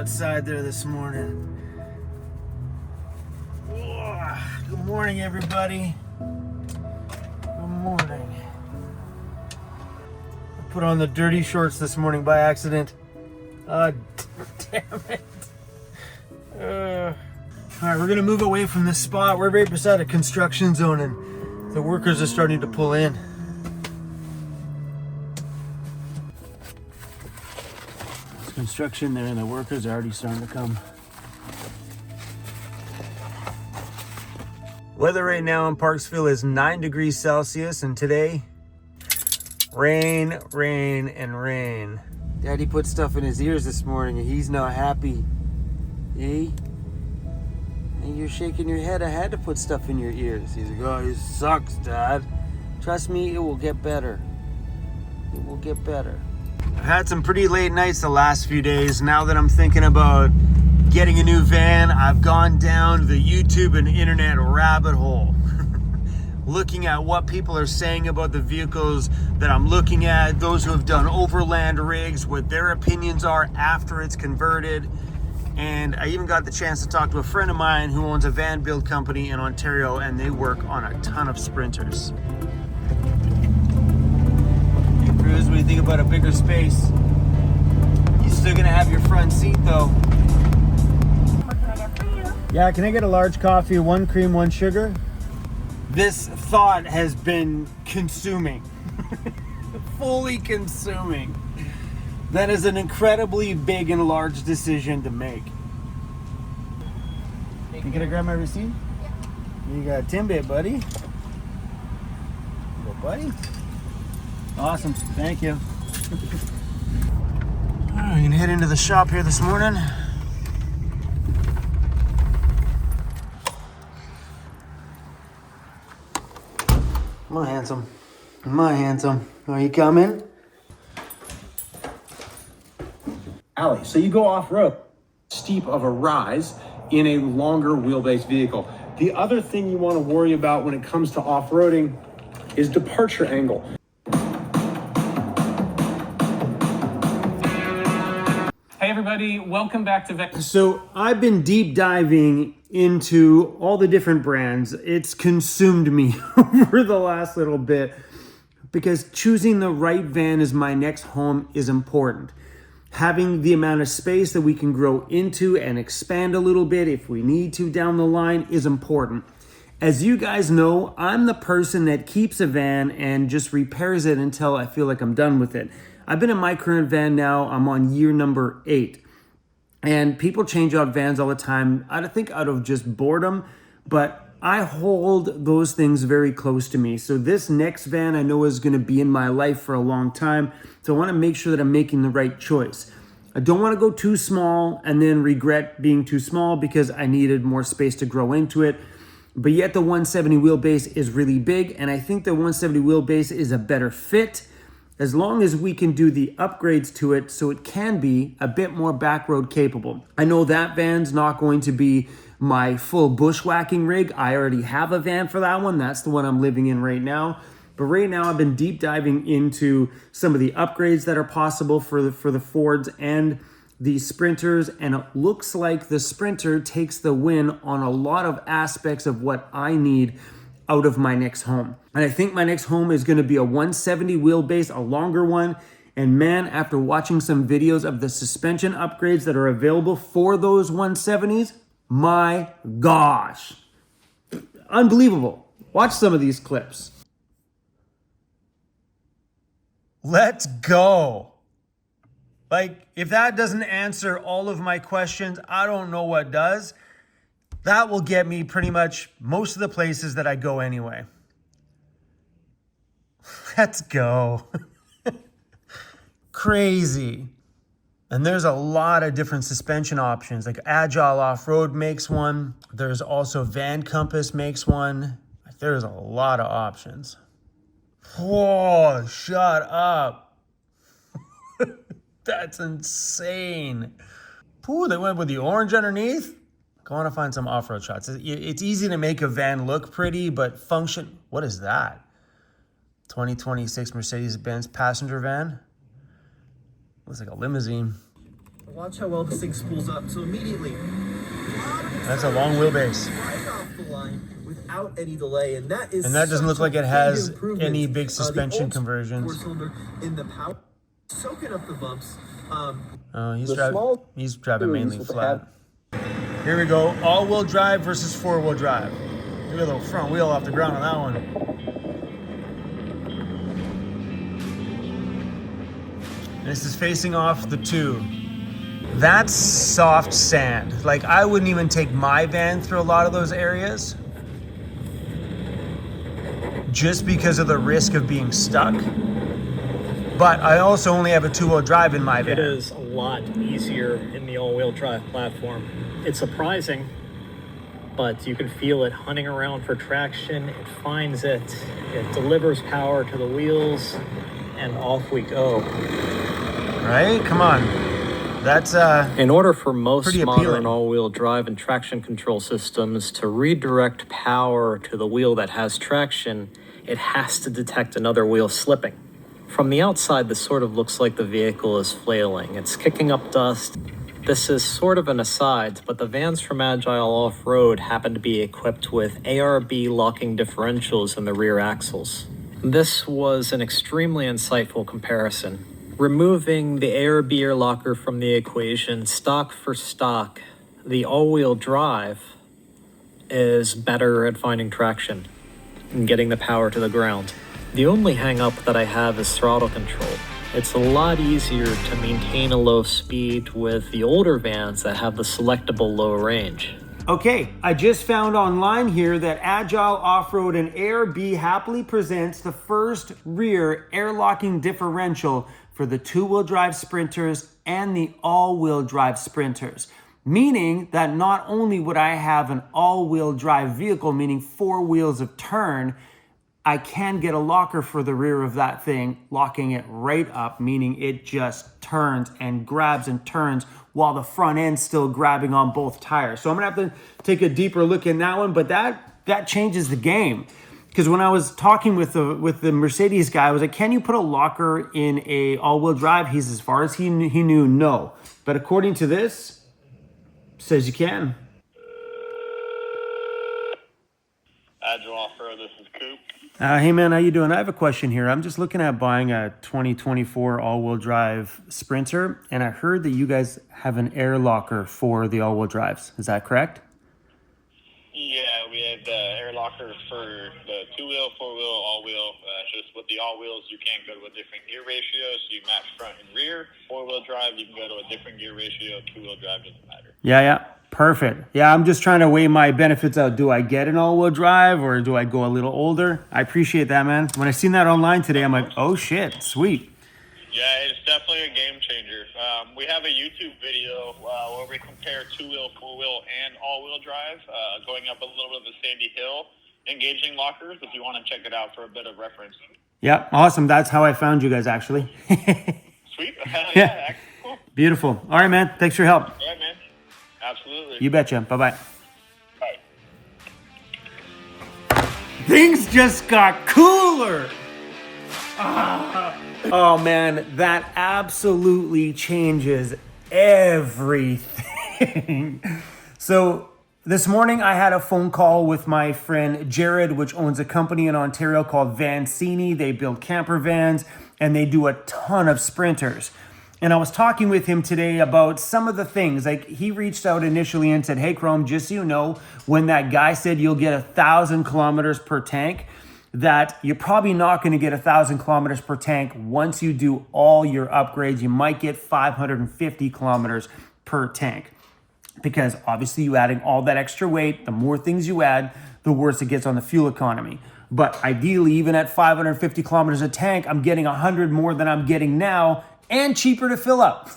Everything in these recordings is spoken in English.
outside there this morning. Good morning, everybody. Good morning. I put on the dirty shorts this morning by accident. Damn it. All right, we're gonna move away from this spot. We're right beside a construction zone and the workers are starting to pull in. There's construction there and the workers are already starting to come. Weather right now in Parksville is 9 degrees Celsius, and today, rain, rain, and rain. Daddy put stuff in his ears this morning and he's not happy. Eh? And you're shaking your head. I had to put stuff in your ears. He's like, oh, this sucks, Dad. Trust me, it will get better. It will get better. I've had some pretty late nights the last few days. Now that I'm thinking about getting a new van, I've gone down the YouTube and internet rabbit hole. Looking at what people are saying about the vehicles that I'm looking at, those who have done overland rigs, what their opinions are after it's converted. And I even got the chance to talk to a friend of mine who owns a van build company in Ontario, and they work on a ton of sprinters. Hey Cruz, what do you think about a bigger space? You're still gonna have your front seat though. What can I get for you? Yeah, can I get a large coffee, 1 cream, 1 sugar? This thought has been consuming, fully consuming. That is an incredibly big and large decision to make. You gonna grab my receipt? Yeah. You got a Timbit, buddy. You go, buddy. Awesome, thank you. All right, I'm gonna head into the shop here this morning. Come on, handsome. Come on, handsome. Are you coming? Alley. So you go off-road, steep of a rise in a longer wheelbase vehicle. The other thing you want to worry about when it comes to off-roading is departure angle. Hey everybody, welcome back to Vancity. So I've been deep diving into all the different brands. It's consumed me over the last little bit because choosing the right van as my next home is important. Having the amount of space that we can grow into and expand a little bit if we need to down the line is important. As you guys know, I'm the person that keeps a van and just repairs it until I feel like I'm done with it. I've been in my current van now, I'm on year number 8. And people change out vans all the time, I think out of just boredom, but I hold those things very close to me. So this next van I know is gonna be in my life for a long time. So I wanna make sure that I'm making the right choice. I don't wanna go too small and then regret being too small because I needed more space to grow into it. But yet the 170 wheelbase is really big, and I think the 170 wheelbase is a better fit as long as we can do the upgrades to it so it can be a bit more backroad capable. I know that van's not going to be my full bushwhacking rig. I already have a van for that one. That's the one I'm living in right now. But right now I've been deep diving into some of the upgrades that are possible for the Fords and the Sprinters, and it looks like the Sprinter takes the win on a lot of aspects of what I need out of my next home. And I think my next home is gonna be a 170 wheelbase, a longer one. And man, after watching some videos of the suspension upgrades that are available for those 170s, my gosh, unbelievable. Watch some of these clips. Let's go. Like, if that doesn't answer all of my questions, I don't know what does. That will get me pretty much most of the places that I go anyway. Let's go. Crazy. And there's a lot of different suspension options, like Agile Off-Road makes one. There's also Van Compass makes one. There's a lot of options. Whoa, shut up. That's insane. Ooh, they went with the orange underneath. I want to find some off-road shots. It's easy to make a van look pretty, but function, what is that? 2026 Mercedes-Benz passenger van? Looks like a limousine. Watch how well this thing spools up. So immediately, That's a long wheelbase. right off the line without any delay, and that is. And that doesn't look like it has any big The suspension old conversions. four-cylinder in the power, soaking up the bumps. He's driving mainly flat. Here we go. All-wheel drive versus four-wheel drive. Look at the front wheel off the ground on that one. This is facing off the 2. That's soft sand. Like, I wouldn't even take my van through a lot of those areas just because of the risk of being stuck. But I also only have a 2-wheel drive in my van. It is a lot easier in the all-wheel drive platform. It's surprising, but you can feel it hunting around for traction. It finds it, it delivers power to the wheels, and off we go. Right? Come on. That's In order for most pretty modern appealing. all-wheel drive and traction control systems to redirect power to the wheel that has traction, it has to detect another wheel slipping. From the outside, this sort of looks like the vehicle is flailing. It's kicking up dust. This is sort of an aside, but the vans from Agile Off-Road happen to be equipped with ARB locking differentials in the rear axles. This was an extremely insightful comparison. Removing the ARB air locker from the equation, stock for stock, the all-wheel drive is better at finding traction and getting the power to the ground. The only hang-up that I have is throttle control. It's a lot easier to maintain a low speed with the older vans that have the selectable low range. Okay, I just found online here that Agile Off-Road and ARB happily presents the first rear air-locking differential for the 2-wheel drive Sprinters and the all-wheel drive Sprinters. Meaning that not only would I have an all-wheel drive vehicle, meaning 4 wheels of turn, I can get a locker for the rear of that thing, locking it right up, meaning it just turns and grabs and turns while the front end's still grabbing on both tires. So I'm gonna have to take a deeper look in that one, but that changes the game. Because when I was talking with the Mercedes guy, I was like, can you put a locker in a all-wheel drive? He's, as far as he knew, no. But according to this, says you can. Agile Off-Road, this is Coop. Hey man, how you doing? I have a question here. I'm just looking at buying a 2024 all-wheel drive Sprinter, and I heard that you guys have an air locker for the all-wheel drives. Is that correct? Yeah, we have the air locker for the 2-wheel, 4-wheel, all-wheel. Just with the all-wheels, you can go to a different gear ratio, so you match front and rear. 4-wheel drive, you can go to a different gear ratio. 2-wheel drive doesn't matter. Yeah. Perfect. Yeah, I'm just trying to weigh my benefits out. Do I get an all-wheel drive or do I go a little older? I appreciate that, man. When I seen that online today, I'm like, oh shit, sweet. Yeah, it's definitely a game changer. We have a YouTube video where we compare 2-wheel, 4-wheel, and all-wheel drive, going up a little bit of the Sandy Hill, engaging lockers, if you want to check it out for a bit of reference. Yeah, awesome. That's how I found you guys, actually. Sweet. Yeah, cool. Beautiful. All right, man. Thanks for your help. All right, man. Absolutely. You betcha. Bye-bye. Bye. Things just got cooler. Oh man, that absolutely changes everything. So this morning I had a phone call with my friend Jared, which owns a company in Ontario called Vancity. They build camper vans and they do a ton of Sprinters. And I was talking with him today about some of the things. Like, he reached out initially and said, hey Chrome, just so you know, when that guy said you'll get 1,000 kilometers per tank, that you're probably not going to get 1,000 kilometers per tank. Once you do all your upgrades, you might get 550 kilometers per tank. Because obviously you adding all that extra weight, the more things you add, the worse it gets on the fuel economy. But ideally, even at 550 kilometers a tank, I'm getting 100 more than I'm getting now, and cheaper to fill up.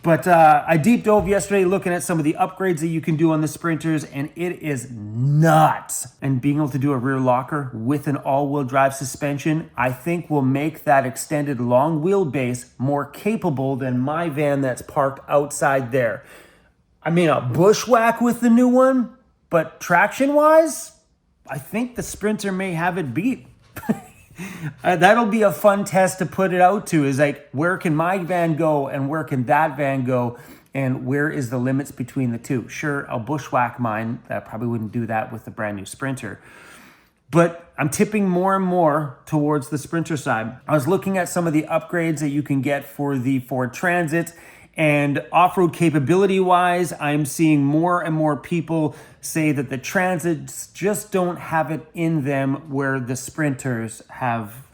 But I deep dove yesterday looking at some of the upgrades that you can do on the Sprinters, and it is nuts. And being able to do a rear locker with an all-wheel drive suspension, I think will make that extended long wheelbase more capable than my van that's parked outside there. I mean, a bushwhack with the new one, but traction-wise, I think the Sprinter may have it beat. That'll be a fun test to put it out to, is like, where can my van go and where can that van go? And where is the limits between the two? Sure, I'll bushwhack mine. I probably wouldn't do that with the brand new Sprinter. But I'm tipping more and more towards the Sprinter side. I was looking at some of the upgrades that you can get for the Ford Transit, and off-road capability wise, I'm seeing more and more people say that the Transits just don't have it in them where the Sprinters have.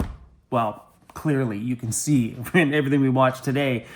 Well, clearly you can see in everything we watched today,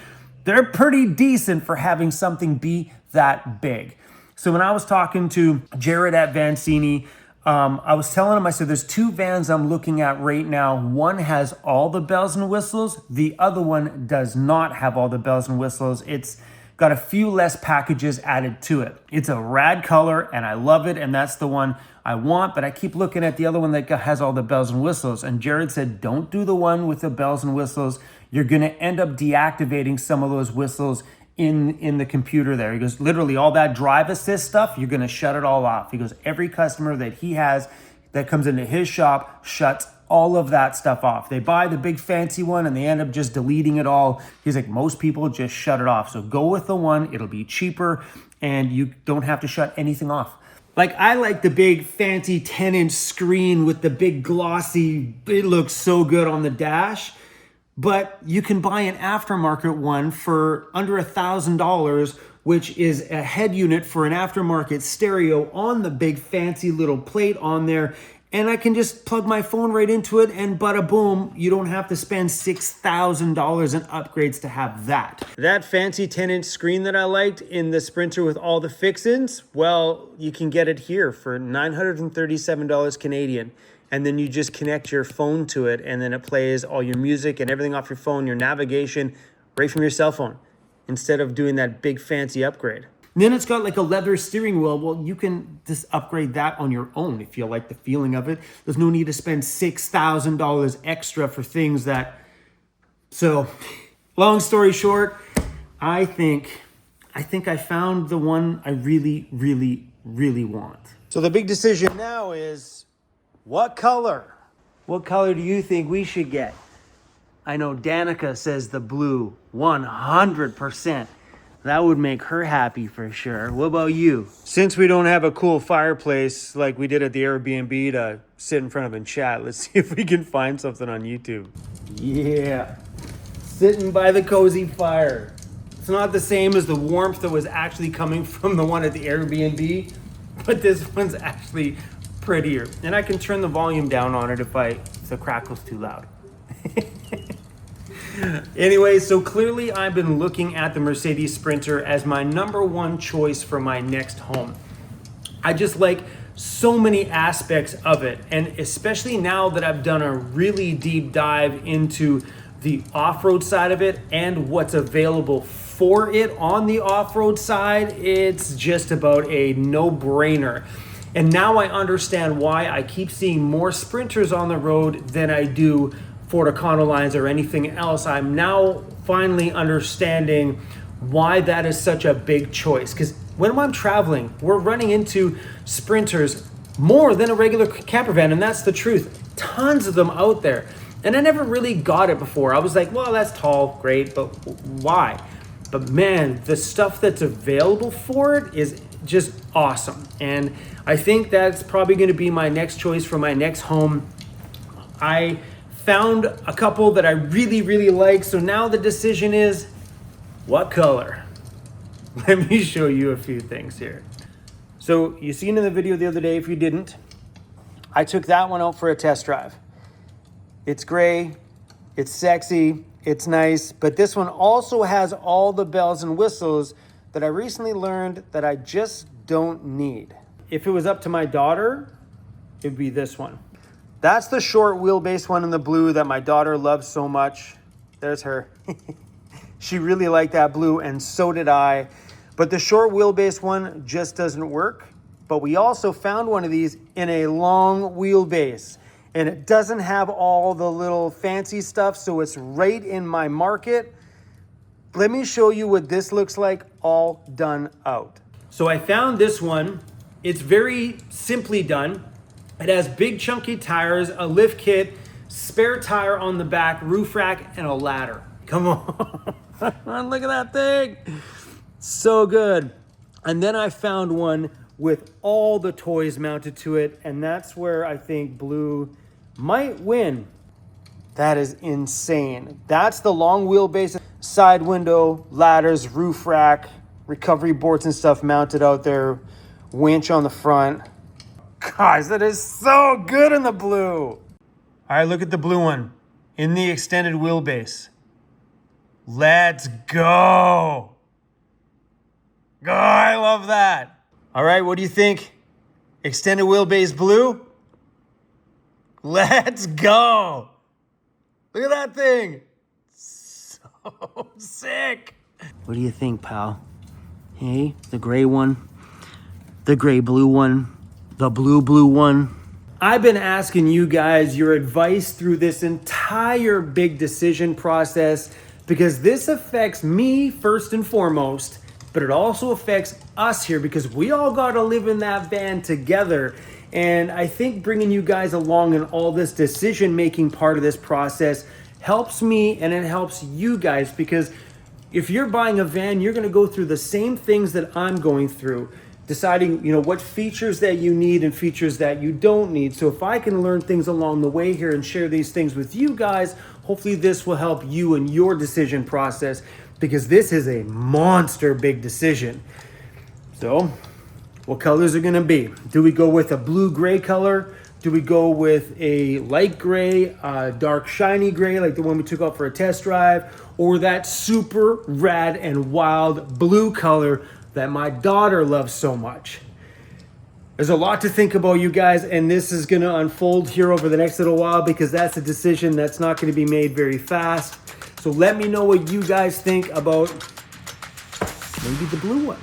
they're pretty decent for having something be that big. So when I was talking to Jared at Vancity, I was telling him, I said, there's two vans I'm looking at right now. One has all the bells and whistles. The other one does not have all the bells and whistles. It's got a few less packages added to it. It's a rad color and I love it. And that's the one I want, but I keep looking at the other one that has all the bells and whistles. And Jared said, don't do the one with the bells and whistles. You're going to end up deactivating some of those whistles in the computer there. He goes, literally all that drive assist stuff, you're going to shut it all off. He goes, every customer that he has that comes into his shop shuts all of that stuff off. They buy the big fancy one and they end up just deleting it all. He's like, most people just shut it off. So go with the one, it'll be cheaper and you don't have to shut anything off. Like, I like the big fancy 10-inch screen with the big glossy, it looks so good on the dash. But you can buy an aftermarket one for under $1,000, which is a head unit for an aftermarket stereo on the big fancy little plate on there. And I can just plug my phone right into it and bada boom, you don't have to spend $6,000 in upgrades to have that. That fancy 10-inch screen that I liked in the Sprinter with all the fixins, well, you can get it here for $937 Canadian. And then you just connect your phone to it and then it plays all your music and everything off your phone, your navigation, right from your cell phone, instead of doing that big fancy upgrade. And then it's got like a leather steering wheel. Well, you can just upgrade that on your own if you like the feeling of it. There's no need to spend $6,000 extra for things that... So, long story short, I think I found the one I really, really, really want. So the big decision now is... what color? What color do you think we should get? I know Danica says the blue, 100%. That would make her happy for sure. What about you? Since we don't have a cool fireplace like we did at the Airbnb to sit in front of and chat, let's see if we can find something on YouTube. Yeah, sitting by the cozy fire. It's not the same as the warmth that was actually coming from the one at the Airbnb, but this one's actually prettier. And I can turn the volume down on it if the crackle's too loud. Anyway, so clearly I've been looking at the Mercedes Sprinter as my number one choice for my next home. I just like so many aspects of it, and especially now that I've done a really deep dive into the off-road side of it and what's available for it on the off-road side, it's just about a no-brainer. And now I understand why I keep seeing more Sprinters on the road than I do Ford Econolines or anything else. I'm now finally understanding why that is such a big choice. Because when I'm traveling, we're running into Sprinters more than a regular camper van, and that's the truth. Tons of them out there. And I never really got it before. I was like, well, that's tall, great, but why? But man, the stuff that's available for it is just awesome. And I think that's probably going to be my next choice for my next home. I found a couple that I really, really like. So now the decision is, what color? Let me show you a few things here. So you seen in the video the other day, if you didn't, I took that one out for a test drive. It's gray, it's sexy, it's nice, but this one also has all the bells and whistles that I recently learned that I just don't need. If it was up to my daughter, it'd be this one. That's the short wheelbase one in the blue that my daughter loves so much. There's her. She really liked that blue, and so did I. But the short wheelbase one just doesn't work. But we also found one of these in a long wheelbase, and it doesn't have all the little fancy stuff, so it's right in my market. Let me show you what this looks like all done out. So I found this one. It's very simply done. It has big chunky tires, a lift kit, spare tire on the back, roof rack, and a ladder. Come on. Look at that thing. So good. And then I found one with all the toys mounted to it, and that's where I think blue might win. That is insane. That's the long wheelbase, side window, ladders, roof rack, recovery boards and stuff mounted out there, winch on the front. Guys, that is so good in the blue. All right, look at the blue one in the extended wheelbase. Let's go. Oh, I love that. All right, what do you think? Extended wheelbase blue? Let's go. Look at that thing. So sick. What do you think, pal? Hey, the gray one, the gray blue one, the blue one. I've been asking you guys your advice through this entire big decision process because this affects me first and foremost, but it also affects us here because we all got to live in that van together. And I think bringing you guys along in all this decision-making part of this process helps me and it helps you guys because if you're buying a van, you're going to go through the same things that I'm going through, deciding, what features that you need and features that you don't need. So if I can learn things along the way here and share these things with you guys, hopefully this will help you in your decision process because this is a monster big decision. So what colors are going to be? Do we go with a blue-gray color? Do we go with a light gray, dark shiny gray like the one we took out for a test drive? Or that super rad and wild blue color that my daughter loves so much? There's a lot to think about, you guys, and this is going to unfold here over the next little while because that's a decision that's not going to be made very fast. So let me know what you guys think about maybe the blue one.